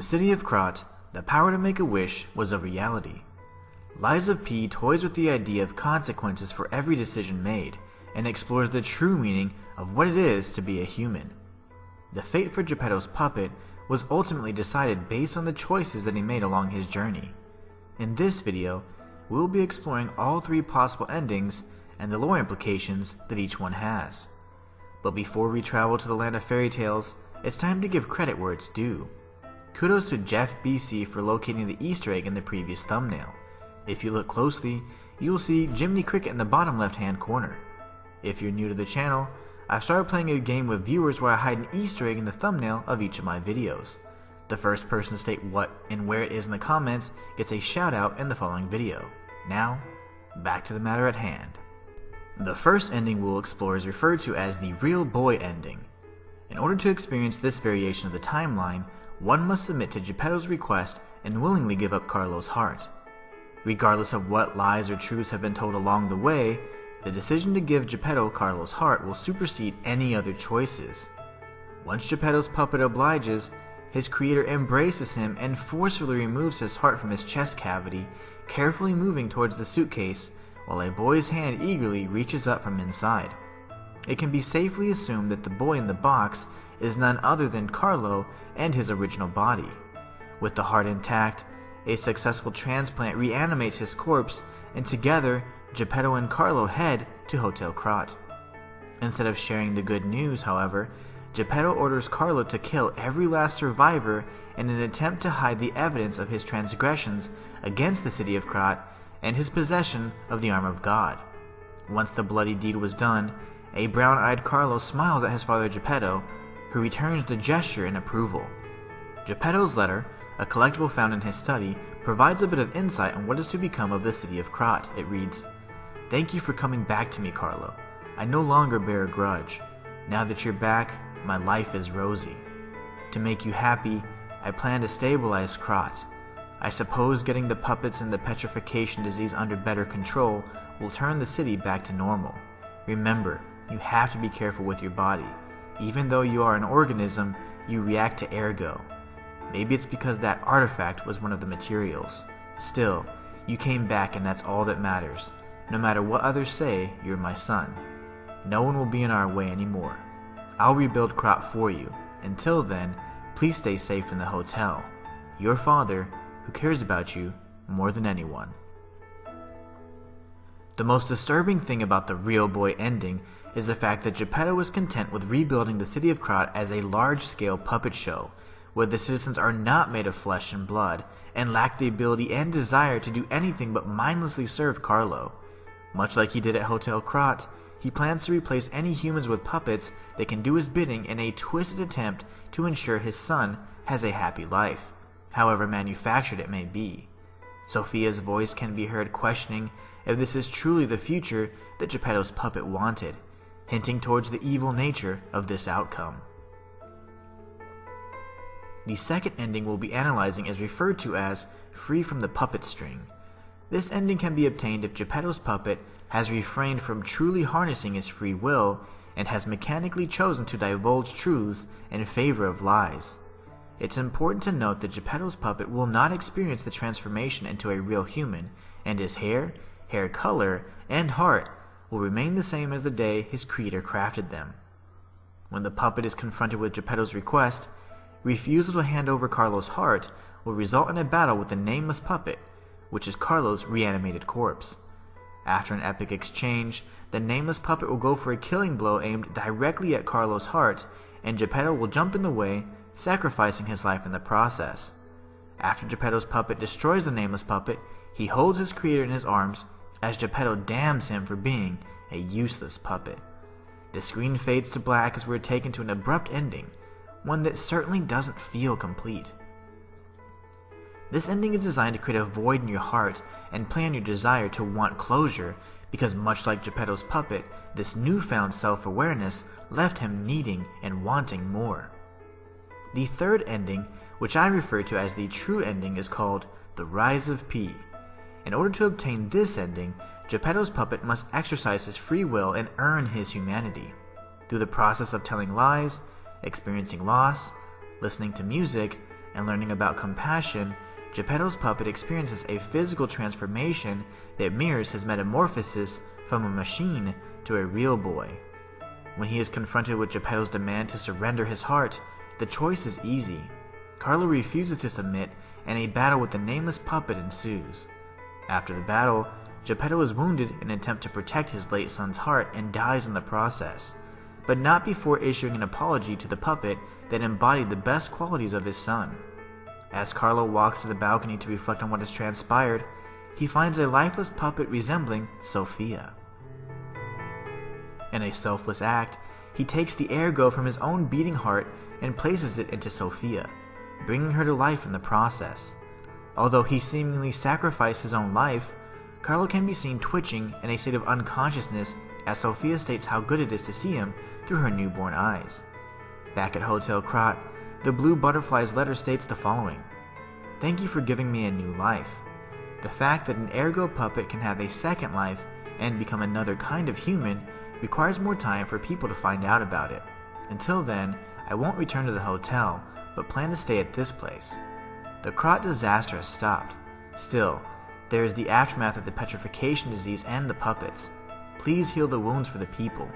the city of Krat, the power to make a wish was a reality. Lies of P toys with the idea of consequences for every decision made, and explores the true meaning of what it is to be a human. The fate for Geppetto's puppet was ultimately decided based on the choices that he made along his journey. In this video, we will be exploring all three possible endings and the lore implications that each one has. But before we travel to the land of fairy tales, it's time to give credit where it's due. Kudos to Jeff BC for locating the Easter egg in the previous thumbnail. If you look closely, you will see Jiminy Cricket in the bottom left hand corner. If you're new to the channel, I've started playing a game with viewers where I hide an Easter egg in the thumbnail of each of my videos. The first person to state what and where it is in the comments gets a shout out in the following video. Now, back to the matter at hand. The first ending we'll explore is referred to as the real boy ending. In order to experience this variation of the timeline, one must submit to Geppetto's request and willingly give up Carlo's heart. Regardless of what lies or truths have been told along the way, the decision to give Geppetto Carlo's heart will supersede any other choices. Once Geppetto's puppet obliges, his creator embraces him and forcefully removes his heart from his chest cavity, carefully moving towards the suitcase, while a boy's hand eagerly reaches up from inside. It can be safely assumed that the boy in the box is none other than Carlo and his original body. With the heart intact, a successful transplant reanimates his corpse, and together, Geppetto and Carlo head to Hotel Krat. Instead of sharing the good news, however, Geppetto orders Carlo to kill every last survivor in an attempt to hide the evidence of his transgressions against the city of Krat and his possession of the arm of God. Once the bloody deed was done, a brown-eyed Carlo smiles at his father Geppetto, who returns the gesture in approval. Geppetto's letter, a collectible found in his study, provides a bit of insight on what is to become of the city of Krat. It reads, "Thank you for coming back to me, Carlo. I no longer bear a grudge. Now that you're back, my life is rosy. To make you happy, I plan to stabilize Krat. I suppose getting the puppets and the petrification disease under better control will turn the city back to normal. Remember, you have to be careful with your body. Even though you are an organism, you react to ergo. Maybe it's because that artifact was one of the materials. Still, you came back and that's all that matters. No matter what others say, you're my son. No one will be in our way anymore. I'll rebuild Krat for you. Until then, please stay safe in the hotel. Your father, who cares about you more than anyone." The most disturbing thing about the real boy ending is the fact that Geppetto is content with rebuilding the city of Krat as a large-scale puppet show, where the citizens are not made of flesh and blood, and lack the ability and desire to do anything but mindlessly serve Carlo. Much like he did at Hotel Krat, he plans to replace any humans with puppets that can do his bidding in a twisted attempt to ensure his son has a happy life, however manufactured it may be. Sophia's voice can be heard questioning if this is truly the future that Geppetto's puppet wanted, hinting towards the evil nature of this outcome. The second ending we'll be analyzing is referred to as free from the puppet string. This ending can be obtained if Geppetto's puppet has refrained from truly harnessing his free will and has mechanically chosen to divulge truths in favor of lies. It's important to note that Geppetto's puppet will not experience the transformation into a real human, and his hair color, and heart will remain the same as the day his creator crafted them. When the puppet is confronted with Geppetto's request, refusal to hand over Carlo's heart will result in a battle with the nameless puppet, which is Carlo's reanimated corpse. After an epic exchange, the nameless puppet will go for a killing blow aimed directly at Carlo's heart, and Geppetto will jump in the way, sacrificing his life in the process. After Geppetto's puppet destroys the nameless puppet, he holds his creator in his arms as Geppetto damns him for being a useless puppet. The screen fades to black as we're taken to an abrupt ending, one that certainly doesn't feel complete. This ending is designed to create a void in your heart and play on your desire to want closure, because much like Geppetto's puppet, this newfound self-awareness left him needing and wanting more. The third ending, which I refer to as the true ending, is called The Rise of P. In order to obtain this ending, Geppetto's puppet must exercise his free will and earn his humanity. Through the process of telling lies, experiencing loss, listening to music, and learning about compassion, Geppetto's puppet experiences a physical transformation that mirrors his metamorphosis from a machine to a real boy. When he is confronted with Geppetto's demand to surrender his heart, the choice is easy. Carlo refuses to submit, and a battle with the nameless puppet ensues. After the battle, Geppetto is wounded in an attempt to protect his late son's heart and dies in the process, but not before issuing an apology to the puppet that embodied the best qualities of his son. As Carlo walks to the balcony to reflect on what has transpired, he finds a lifeless puppet resembling Sophia. In a selfless act, he takes the ergo from his own beating heart and places it into Sophia, bringing her to life in the process. Although he seemingly sacrificed his own life, Carlo can be seen twitching in a state of unconsciousness as Sophia states how good it is to see him through her newborn eyes. Back at Hotel Krat, the blue butterfly's letter states the following: "Thank you for giving me a new life. The fact that an ergo puppet can have a second life and become another kind of human requires more time for people to find out about it. Until then, I won't return to the hotel, but plan to stay at this place." The Krat disaster has stopped. Still, there is the aftermath of the petrification disease and the puppets. Please heal the wounds for the people.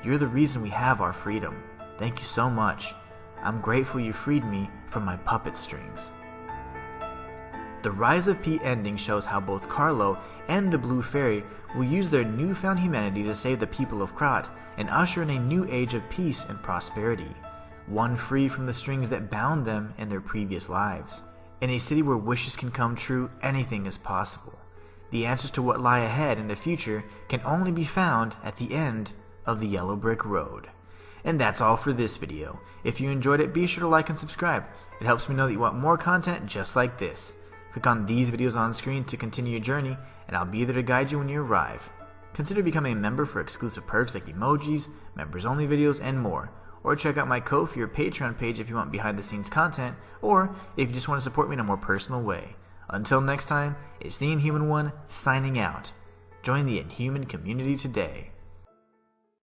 You're the reason we have our freedom. Thank you so much. I'm grateful you freed me from my puppet strings. The Rise of P ending shows how both Carlo and the Blue Fairy will use their newfound humanity to save the people of Krat and usher in a new age of peace and prosperity, one free from the strings that bound them in their previous lives. In a city where wishes can come true, anything is possible. The answers to what lie ahead in the future can only be found at the end of the Yellow Brick Road. And that's all for this video. If you enjoyed it, be sure to like and subscribe. It helps me know that you want more content just like this. Click on these videos on screen to continue your journey, and I'll be there to guide you when you arrive. Consider becoming a member for exclusive perks like emojis, members-only videos, and more. Or check out my Ko-fi or Patreon page if you want behind-the-scenes content, or if you just want to support me in a more personal way. Until next time, it's the Inhuman One signing out. Join the Inhuman community today.